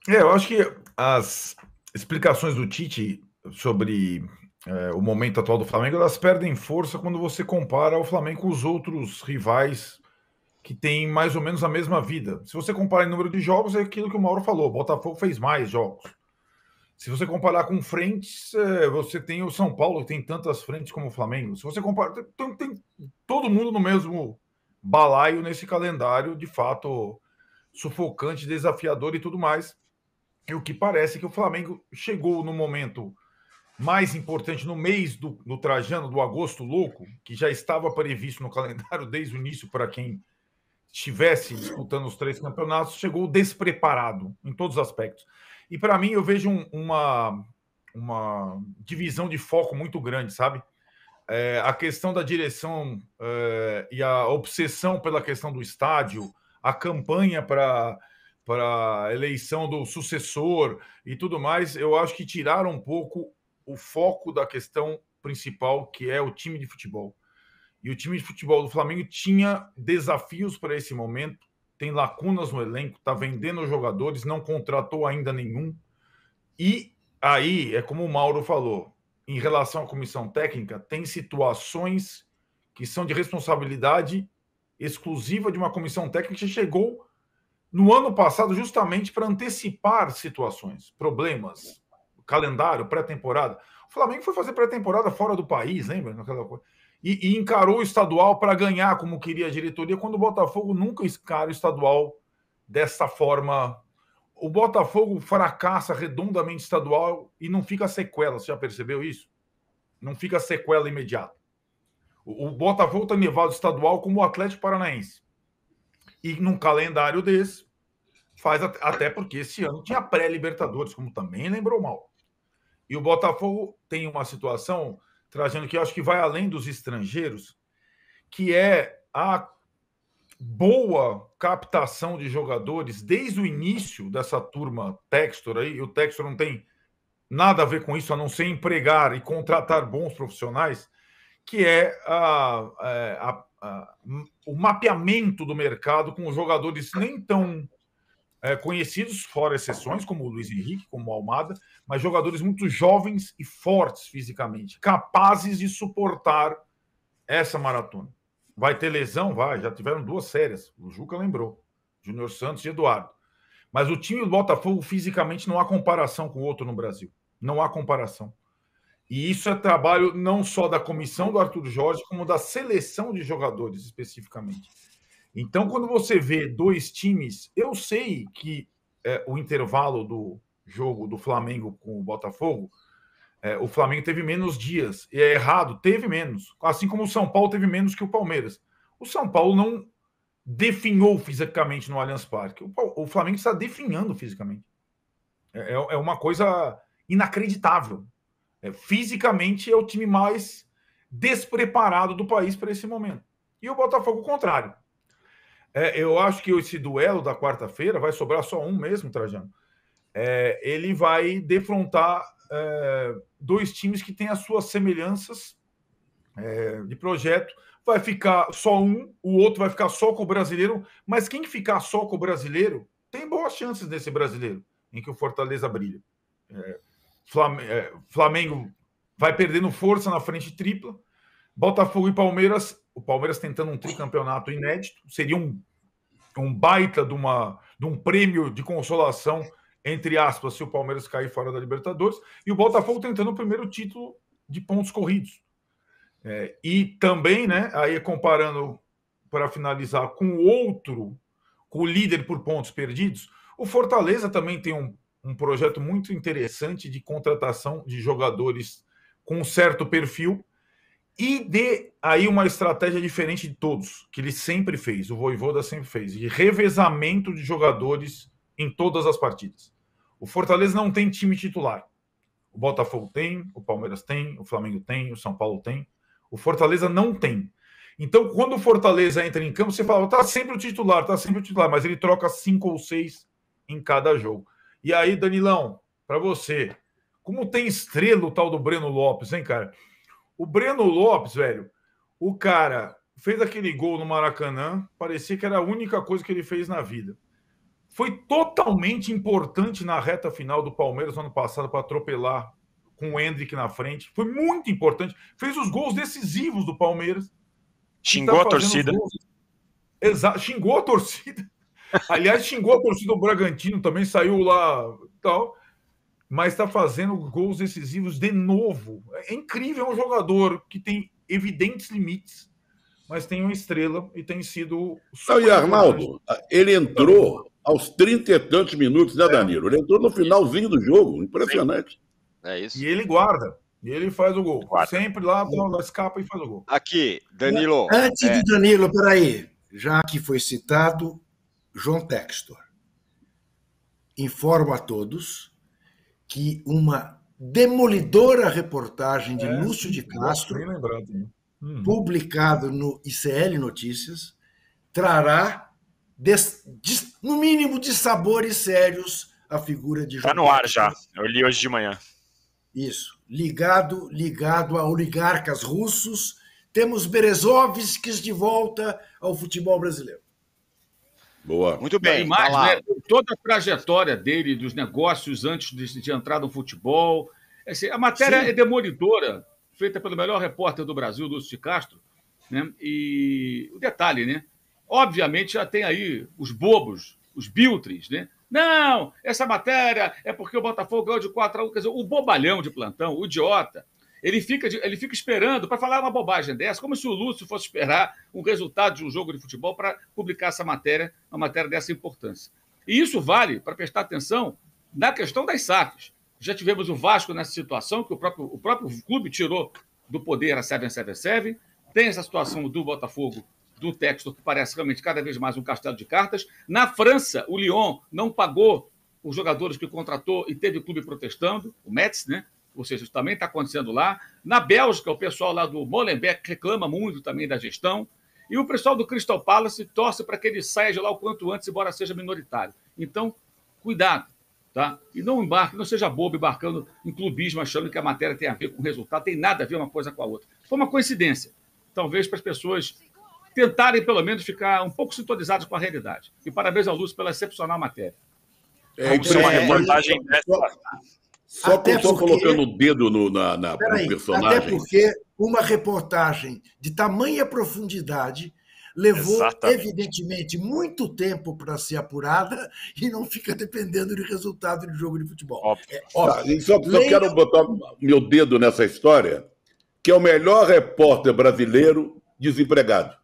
Eu acho que as explicações do Tite sobre o momento atual do Flamengo, elas perdem força quando você compara o Flamengo com os outros rivais que têm mais ou menos a mesma vida. Se você comparar em número de jogos, é aquilo que o Mauro falou, o Botafogo fez mais jogos. Se você comparar com frentes, você tem o São Paulo, que tem tantas frentes como o Flamengo. Se você comparar, tem todo mundo no mesmo balaio nesse calendário, de fato, sufocante, desafiador e tudo mais. E o que parece que o Flamengo chegou no momento mais importante, no mês do Trajano, do agosto louco, que já estava previsto no calendário desde o início para quem estivesse disputando os três campeonatos, chegou despreparado em todos os aspectos. E para mim, eu vejo uma divisão de foco muito grande, sabe? A questão da direção e a obsessão pela questão do estádio, a campanha para a eleição do sucessor e tudo mais, eu acho que tiraram um pouco o foco da questão principal, que é o time de futebol. E o time de futebol do Flamengo tinha desafios para esse momento, tem lacunas no elenco, está vendendo jogadores, não contratou ainda nenhum. E aí, é como o Mauro falou, em relação à comissão técnica, tem situações que são de responsabilidade exclusiva de uma comissão técnica que chegou no ano passado justamente para antecipar situações, problemas, calendário, pré-temporada. O Flamengo foi fazer pré-temporada fora do país, lembra? E encarou o estadual para ganhar, como queria a diretoria, quando o Botafogo nunca encara o estadual dessa forma. O Botafogo fracassa redondamente estadual e não fica sequela. Você já percebeu isso? Não fica sequela imediata. O Botafogo está levado estadual como o Atlético Paranaense. E num calendário desse, faz até porque esse ano tinha pré-Libertadores, como também lembrou mal. E o Botafogo tem uma situação, trazendo que eu acho que vai além dos estrangeiros, que é a boa captação de jogadores desde o início dessa turma Textor aí. E o Textor não tem nada a ver com isso, a não ser empregar e contratar bons profissionais, que é o mapeamento do mercado com jogadores nem tão conhecidos, fora exceções, como o Luiz Henrique, como o Almada, mas jogadores muito jovens e fortes fisicamente, capazes de suportar essa maratona. Vai ter lesão? Vai, já tiveram duas sérias, o Juca lembrou, Júnior Santos e Eduardo. Mas o time do Botafogo, fisicamente, não há comparação com o outro no Brasil. Não há comparação. E isso é trabalho não só da comissão do Arthur Jorge, como da seleção de jogadores, especificamente. Então, quando você vê dois times, eu sei que o intervalo do jogo do Flamengo com o Botafogo, o Flamengo teve menos dias. E é errado, teve menos. Assim como o São Paulo teve menos que o Palmeiras. O São Paulo não definhou fisicamente no Allianz Parque. O Flamengo está definhando fisicamente. É uma coisa inacreditável. Fisicamente é o time mais despreparado do país para esse momento. E o Botafogo, o contrário. Eu acho que esse duelo da quarta-feira vai sobrar só um mesmo, Trajano. Ele vai defrontar dois times que têm as suas semelhanças de projeto. Vai ficar só um, o outro vai ficar só com o brasileiro, mas quem ficar só com o brasileiro tem boas chances desse brasileiro, em que o Fortaleza brilha. Flamengo vai perdendo força na frente tripla. Botafogo e Palmeiras, o Palmeiras tentando um tricampeonato inédito, seria um baita de um prêmio de consolação, entre aspas, se o Palmeiras cair fora da Libertadores, e o Botafogo tentando o primeiro título de pontos corridos. E também, né, aí comparando, para finalizar, com o outro, com o líder por pontos perdidos, o Fortaleza também tem um projeto muito interessante de contratação de jogadores com um certo perfil e de aí uma estratégia diferente de todos, que ele sempre fez, o Vojvoda sempre fez, de revezamento de jogadores em todas as partidas. O Fortaleza não tem time titular. O Botafogo tem, o Palmeiras tem, o Flamengo tem, o São Paulo tem. O Fortaleza não tem. Então, quando o Fortaleza entra em campo, você fala, tá sempre o titular, mas ele troca 5 ou 6 em cada jogo. E aí, Danilão, para você, como tem estrela o tal do Breno Lopes, hein, cara? O Breno Lopes, velho, o cara fez aquele gol no Maracanã, parecia que era a única coisa que ele fez na vida. foi totalmente importante na reta final do Palmeiras no ano passado para atropelar com o Endrick na frente. Foi muito importante. Fez os gols decisivos do Palmeiras. Xingou a torcida. Xingou a torcida. Aliás, xingou a torcida do Bragantino também, saiu lá tal. Mas está fazendo gols decisivos de novo. É incrível, é um jogador que tem evidentes limites, mas tem uma estrela e tem sido... E Arnaldo, ele entrou aos 30 e tantos minutos, né, Danilo? Ele entrou no finalzinho do jogo, impressionante. É isso. E ele guarda, e ele faz o gol. Sempre lá, escapa e faz o gol. Aqui, Danilo. Antes de Danilo, peraí, já que foi citado, João Textor. Informo a todos que uma demolidora reportagem de Lúcio de Castro, publicado no ICL Notícias, trará, no mínimo, de sabores sérios a figura de João Textor. Tá no ar já, eu li hoje de manhã. Isso, ligado a oligarcas russos. Temos Berezovskis de volta ao futebol brasileiro. Boa. Muito bem. Mais, né, toda a trajetória dele, dos negócios antes de entrar no futebol. Assim, a matéria é demolidora, feita pelo melhor repórter do Brasil, Lúcio de Castro. Né? E o detalhe, né? Obviamente já tem aí os bobos, os biltres, né? Não, essa matéria é porque o Botafogo ganhou de 4-1. Quer dizer, o bobalhão de plantão, o idiota, ele fica esperando para falar uma bobagem dessa, como se o Lúcio fosse esperar um resultado de um jogo de futebol para publicar essa matéria, uma matéria dessa importância. E isso vale para prestar atenção na questão das SAFs. Já tivemos o Vasco nessa situação, que o próprio clube tirou do poder a 777. Tem essa situação do Botafogo, do Textor, que parece realmente cada vez mais um castelo de cartas. Na França, o Lyon não pagou os jogadores que contratou e teve o clube protestando, o Metz, né? Ou seja, isso também está acontecendo lá. Na Bélgica, o pessoal lá do Molenbeek reclama muito também da gestão. E o pessoal do Crystal Palace torce para que ele saia de lá o quanto antes, embora seja minoritário. Então, cuidado, tá? E não embarque, não seja bobo embarcando em clubismo, achando que a matéria tem a ver com o resultado, tem nada a ver uma coisa com a outra. Foi uma coincidência, talvez para as pessoas tentarem, pelo menos, ficar um pouco sintonizadas com a realidade. E parabéns ao Lúcio pela excepcional matéria. Uma reportagem dessa... Só colocando o dedo no personagem. Até porque uma reportagem de tamanha profundidade levou, evidentemente, muito tempo para ser apurada e não fica dependendo de resultado de jogo de futebol. Óbvio. Só quero botar meu dedo nessa história, que é o melhor repórter brasileiro desempregado,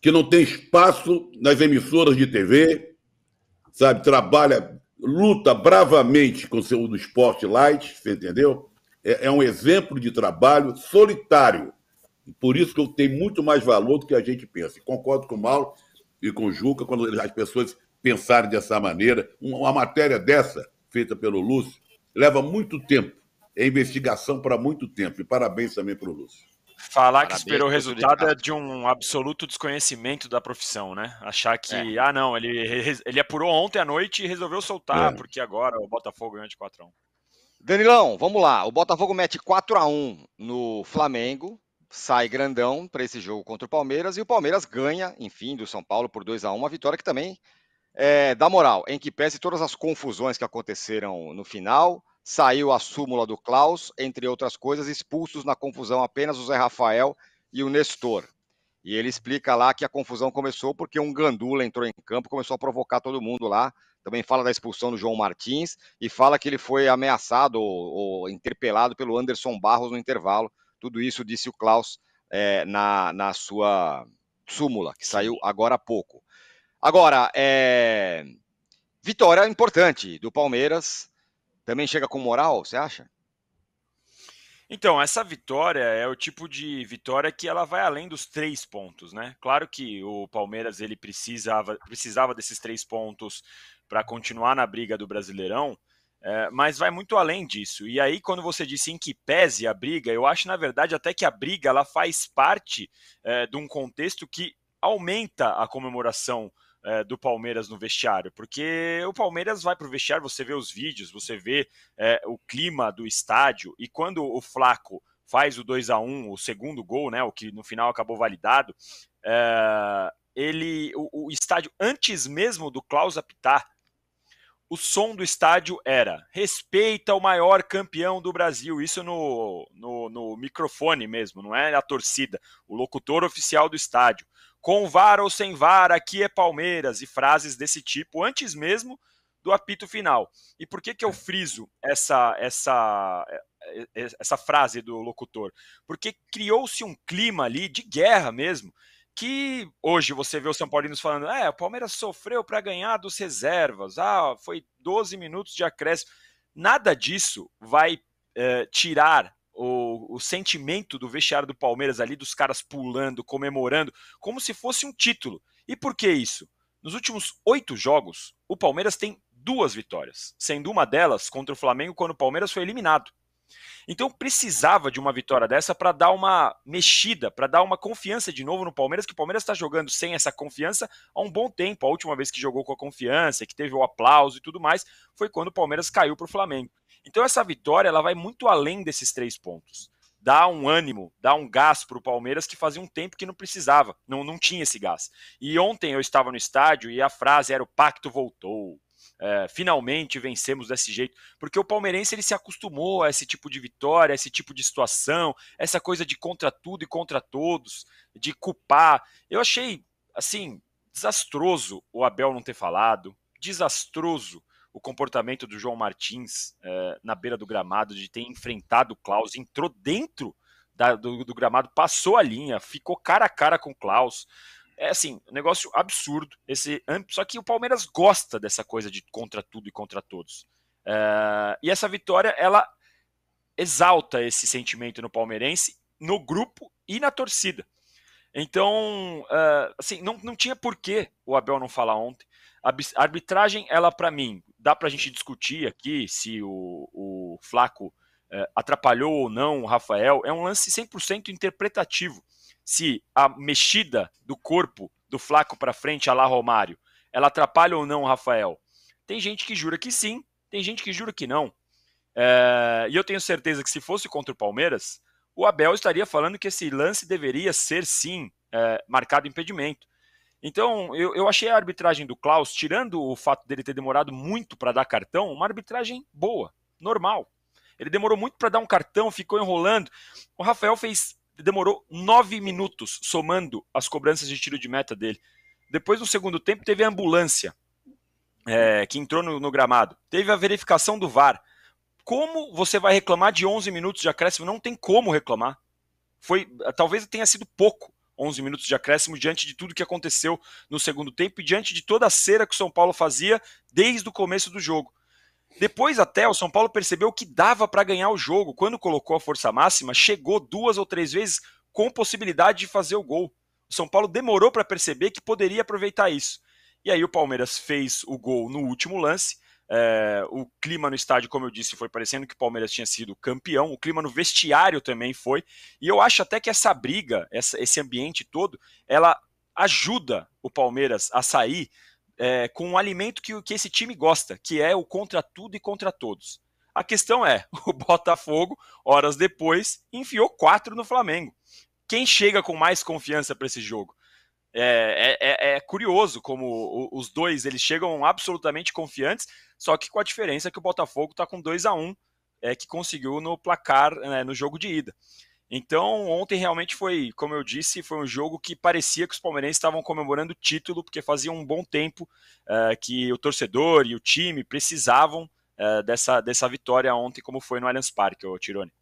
que não tem espaço nas emissoras de TV, sabe, trabalha... luta bravamente com o seu do esporte light, você entendeu? É um exemplo de trabalho solitário. E por isso que eu tenho muito mais valor do que a gente pensa. E concordo com o Mauro e com o Juca, quando as pessoas pensarem dessa maneira. Uma matéria dessa, feita pelo Lúcio, leva muito tempo. É investigação para muito tempo. E parabéns também para o Lúcio. Falar que esperou o resultado é de um absoluto desconhecimento da profissão, né? Achar que, não, ele apurou ontem à noite e resolveu soltar, porque agora o Botafogo ganhou de 4-1. Danilão, vamos lá. O Botafogo mete 4-1 no Flamengo, sai grandão para esse jogo contra o Palmeiras, e o Palmeiras ganha, enfim, do São Paulo por 2-1, uma vitória que também dá moral, em que pese todas as confusões que aconteceram no final. Saiu a súmula do Klaus, entre outras coisas, expulsos na confusão apenas o Zé Rafael e o Nestor. E ele explica lá que a confusão começou porque um gandula entrou em campo, começou a provocar todo mundo lá. Também fala da expulsão do João Martins e fala que ele foi ameaçado ou interpelado pelo Anderson Barros no intervalo. Tudo isso disse o Klaus na sua súmula, que saiu agora há pouco. Agora, vitória importante do Palmeiras. Também chega com moral, você acha? Então, essa vitória é o tipo de vitória que ela vai além dos 3 pontos, né? Claro que o Palmeiras ele precisava desses 3 pontos para continuar na briga do Brasileirão, mas vai muito além disso. E aí, quando você disse em que pese a briga, eu acho, na verdade, até que a briga ela faz parte de um contexto que aumenta a comemoração do Palmeiras no vestiário, porque o Palmeiras vai para o vestiário, você vê os vídeos, você vê o clima do estádio, e quando o Flaco faz o 2-1, o segundo gol, né, o que no final acabou validado, o estádio, antes mesmo do Klaus apitar, o som do estádio era: respeita o maior campeão do Brasil. Isso no microfone mesmo, não é a torcida, o locutor oficial do estádio. Com VAR ou sem VAR, aqui é Palmeiras, e frases desse tipo, antes mesmo do apito final. E por que eu friso essa frase do locutor? Porque criou-se um clima ali de guerra mesmo, que hoje você vê os São Paulinos falando: o Palmeiras sofreu para ganhar dos reservas, foi 12 minutos de acréscimo. Nada disso vai tirar o sentimento do vestiário do Palmeiras ali, dos caras pulando, comemorando, como se fosse um título. E por que isso? Nos últimos 8 jogos, o Palmeiras tem 2 vitórias, sendo uma delas contra o Flamengo, quando o Palmeiras foi eliminado. Então precisava de uma vitória dessa para dar uma mexida, para dar uma confiança de novo no Palmeiras, que o Palmeiras está jogando sem essa confiança há um bom tempo. A última vez que jogou com a confiança, que teve o aplauso e tudo mais, foi quando o Palmeiras caiu para o Flamengo. Então essa vitória ela vai muito além desses 3 pontos. Dá um ânimo, dá um gás para o Palmeiras que fazia um tempo que não precisava, não tinha esse gás. E ontem eu estava no estádio e a frase era: o pacto voltou. Finalmente vencemos desse jeito, porque o palmeirense ele se acostumou a esse tipo de vitória, a esse tipo de situação, essa coisa de contra tudo e contra todos, de culpar. Eu achei, assim, desastroso o Abel não ter falado, desastroso o comportamento do João Martins na beira do gramado, de ter enfrentado o Klaus, entrou dentro do gramado, passou a linha, ficou cara a cara com o Klaus. É assim, um negócio absurdo. Só que o Palmeiras gosta dessa coisa de contra tudo e contra todos. E essa vitória, ela exalta esse sentimento no palmeirense, no grupo e na torcida. Então, assim, não tinha porquê o Abel não falar ontem. A arbitragem, ela, para mim, dá pra gente discutir aqui se o Flaco atrapalhou ou não o Rafael. É um lance 100% interpretativo. Se a mexida do corpo do Flaco para frente, a lá Romário, ela atrapalha ou não o Rafael? Tem gente que jura que sim, tem gente que jura que não. E eu tenho certeza que se fosse contra o Palmeiras, o Abel estaria falando que esse lance deveria ser sim marcado impedimento. Então eu achei a arbitragem do Klaus, tirando o fato dele ter demorado muito para dar cartão, uma arbitragem boa, normal. Ele demorou muito para dar um cartão, ficou enrolando. O Rafael demorou 9 minutos somando as cobranças de tiro de meta dele. Depois, no segundo tempo, teve a ambulância que entrou no gramado. Teve a verificação do VAR. Como você vai reclamar de 11 minutos de acréscimo? Não tem como reclamar. Talvez tenha sido pouco 11 minutos de acréscimo diante de tudo que aconteceu no segundo tempo e diante de toda a cera que o São Paulo fazia desde o começo do jogo. Depois até o São Paulo percebeu que dava para ganhar o jogo. Quando colocou a força máxima, chegou 2 ou 3 vezes com possibilidade de fazer o gol. O São Paulo demorou para perceber que poderia aproveitar isso. E aí o Palmeiras fez o gol no último lance. O clima no estádio, como eu disse, foi parecendo que o Palmeiras tinha sido campeão. O clima no vestiário também foi. E eu acho até que essa briga, esse ambiente todo, ela ajuda o Palmeiras a sair com um alimento que esse time gosta, que é o contra tudo e contra todos. A questão é, o Botafogo, horas depois, enfiou 4 no Flamengo. Quem chega com mais confiança para esse jogo? É curioso como os dois eles chegam absolutamente confiantes, só que com a diferença que o Botafogo está com 2-1, que conseguiu no placar, no jogo de ida. Então, ontem realmente foi, como eu disse, foi um jogo que parecia que os palmeirenses estavam comemorando o título, porque fazia um bom tempo que o torcedor e o time precisavam dessa vitória ontem, como foi no Allianz Parque, Tirone.